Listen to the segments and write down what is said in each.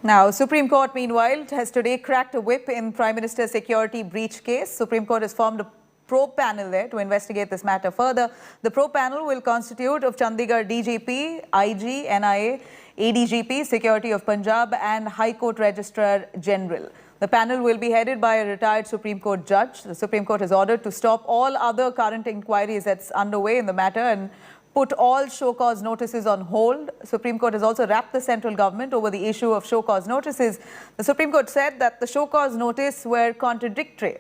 Now, Supreme Court, meanwhile, has today cracked a whip in Prime Minister's security breach case. Supreme Court has formed a probe panel there to investigate this matter further. The probe panel will constitute of Chandigarh DGP, IG, NIA, ADGP, Security of Punjab and High Court Registrar General. The panel will be headed by a retired Supreme Court judge. The Supreme Court has ordered to stop all other current inquiries that's underway in the matter and put all show cause notices on hold. Supreme Court has also wrapped the central government over the issue of show cause notices. The Supreme Court said that the show cause notice were contradictory.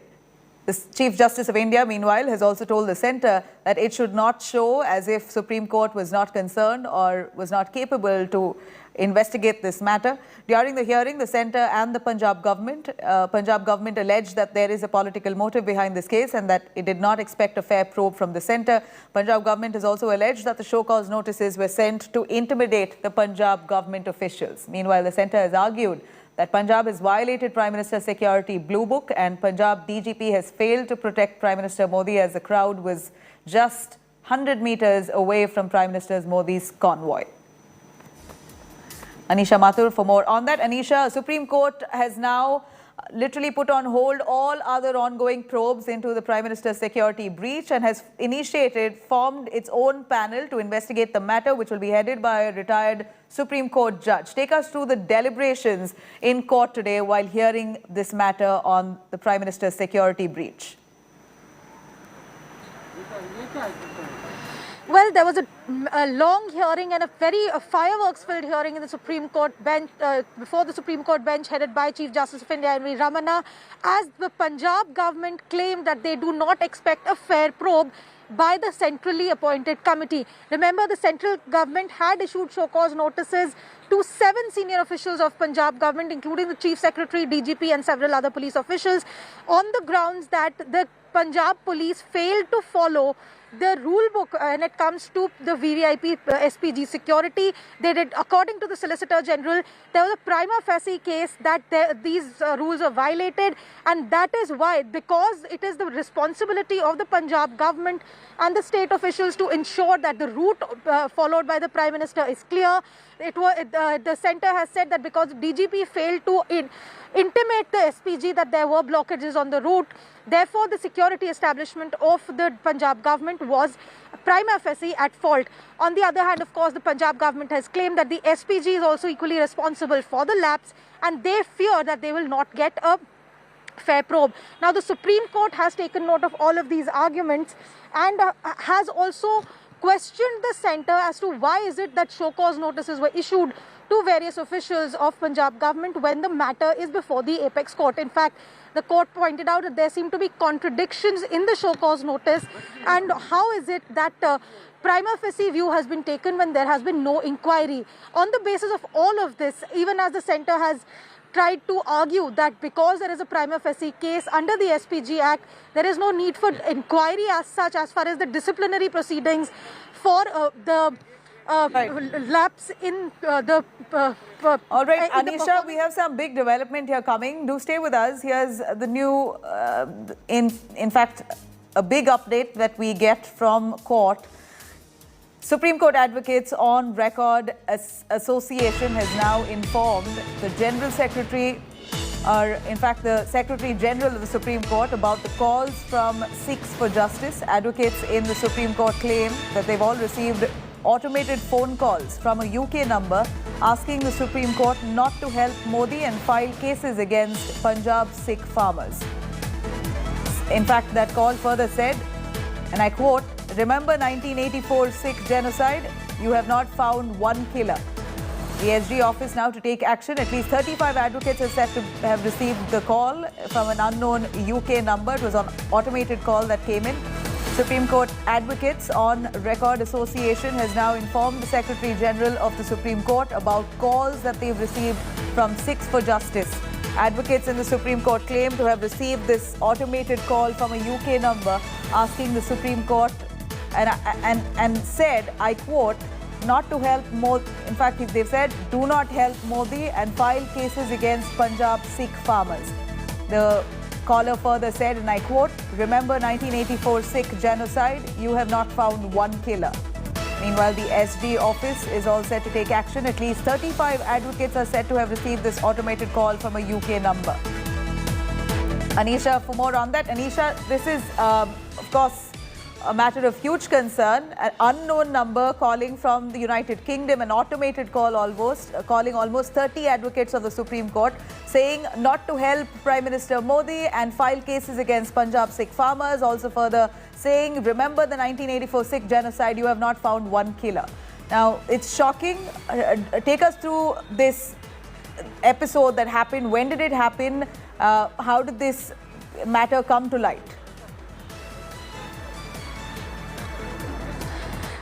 The Chief Justice of India, meanwhile, has also told the centre that it should not show as if Supreme Court was not concerned or was not capable to investigate this matter. During the hearing, the centre and the Punjab government alleged that there is a political motive behind this case and that it did not expect a fair probe from the centre. Punjab government has also alleged that the show cause notices were sent to intimidate the Punjab government officials. Meanwhile, the centre has argued that Punjab has violated Prime Minister's security blue book and Punjab DGP has failed to protect Prime Minister Modi as the crowd was just 100 metres away from Prime Minister Modi's convoy. Anisha Mathur for more on that. Anisha, Supreme Court has now literally put on hold all other ongoing probes into the Prime Minister's security breach and has formed its own panel to investigate the matter, which will be headed by a retired Supreme Court judge. Take us through the deliberations in court today while hearing this matter on the Prime Minister's security breach. Well, there was a long hearing and a very fireworks-filled hearing in the Supreme Court bench, before the Supreme Court bench headed by Chief Justice of India, N.V. Ramana, as the Punjab government claimed that they do not expect a fair probe by the centrally appointed committee. Remember, the central government had issued show cause notices to 7 senior officials of Punjab government, including the Chief Secretary, DGP and several other police officials, on the grounds that the Punjab police failed to follow the rule book when it comes to the VVIP SPG security. They did, according to the Solicitor General, there was a prima facie case that these rules are violated, and that is why, because it is the responsibility of the Punjab government and the state officials to ensure that the route followed by the Prime Minister is clear. The centre has said that because DGP failed to intimate the SPG that there were blockages on the route, therefore the security establishment of the Punjab government was prima facie at fault. On the other hand, of course, the Punjab government has claimed that the SPG is also equally responsible for the lapse, and they fear that they will not get a fair probe. Now, the Supreme Court has taken note of all of these arguments and has also questioned the centre as to why is it that show cause notices were issued to various officials of Punjab government when the matter is before the apex court. In fact, the court pointed out that there seem to be contradictions in the show cause notice, and how is it that prima facie view has been taken when there has been no inquiry. On the basis of all of this, even as the centre has tried to argue that because there is a prima facie case under the SPG Act, there is no need for inquiry as such as far as the disciplinary proceedings for the lapse in the... All right, Anisha, we have some big development here coming. Do stay with us. Here's the new, in fact, a big update that we get from court. Supreme Court Advocates on Record Association has now informed the General Secretary, or in fact the Secretary General of the Supreme Court, about the calls from Sikhs for Justice. Advocates in the Supreme Court claim that they've all received automated phone calls from a UK number asking the Supreme Court not to help Modi and file cases against Punjab Sikh farmers. In fact, that call further said, and I quote, "Remember 1984 Sikh genocide? You have not found one killer." The SG office now to take action. At least 35 advocates are said to have received the call from an unknown UK number. It was an automated call that came in. Supreme Court Advocates on Record Association has now informed the Secretary General of the Supreme Court about calls that they've received from Sikhs for Justice. Advocates in the Supreme Court claim to have received this automated call from a UK number asking the Supreme Court and said, I quote, not to help Modi. In fact, they've said, do not help Modi and file cases against Punjab Sikh farmers. The caller further said, and I quote, "Remember 1984 Sikh genocide? You have not found one killer." Meanwhile, the SD office is all set to take action. At least 35 advocates are said to have received this automated call from a UK number. Anisha, for more on that. Anisha, this is, of course, a matter of huge concern. An unknown number calling from the United Kingdom, an automated call almost, calling almost 30 advocates of the Supreme Court, saying not to help Prime Minister Modi and file cases against Punjab Sikh farmers. Also further saying, remember the 1984 Sikh genocide, you have not found one killer. Now, it's shocking. Take us through this episode that happened. When did it happen? How did this matter come to light?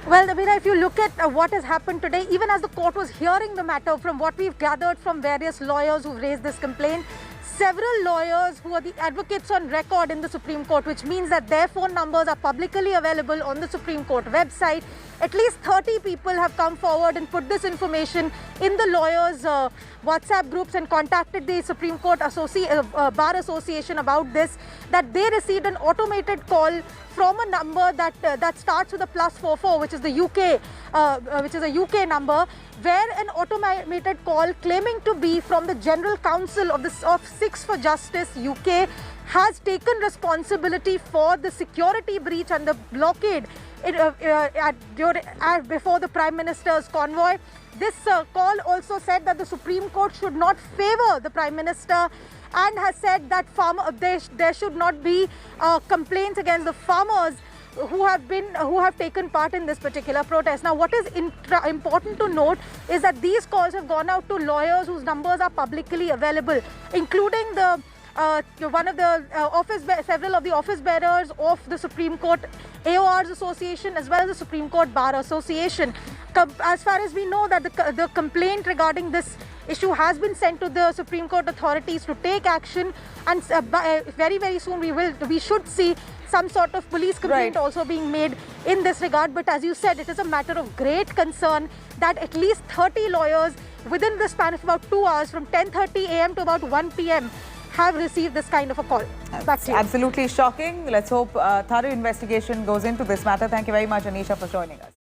Well, Nabila, if you look at what has happened today, even as the court was hearing the matter, from what we've gathered from various lawyers who've raised this complaint, several lawyers who are the advocates on record in the Supreme Court, which means that their phone numbers are publicly available on the Supreme Court website. At least 30 people have come forward and put this information in the lawyers' WhatsApp groups and contacted the Supreme Court Bar Association about this, that they received an automated call from a number that starts with a +44, which is the UK number, where an automated call claiming to be from the General Council of Sikhs for Justice UK has taken responsibility for the security breach and the blockade before the Prime Minister's convoy. This call also said that the Supreme Court should not favour the Prime Minister, and has said that there should not be complaints against the farmers who have taken part in this particular protest. Now, what is important to note is that these calls have gone out to lawyers whose numbers are publicly available, including several of the office bearers of the Supreme Court AORs Association, as well as the Supreme Court Bar Association. As far as we know, that the complaint regarding this issue has been sent to the Supreme Court authorities to take action, and very, very soon we should see some sort of police complaint also being made in this regard. But as you said, it is a matter of great concern that at least 30 lawyers within the span of about 2 hours, from 10:30 a.m. to about 1 p.m. have received this kind of a call. Back to you. Absolutely shocking. Let's hope thorough investigation goes into this matter. Thank you very much, Anisha, for joining us.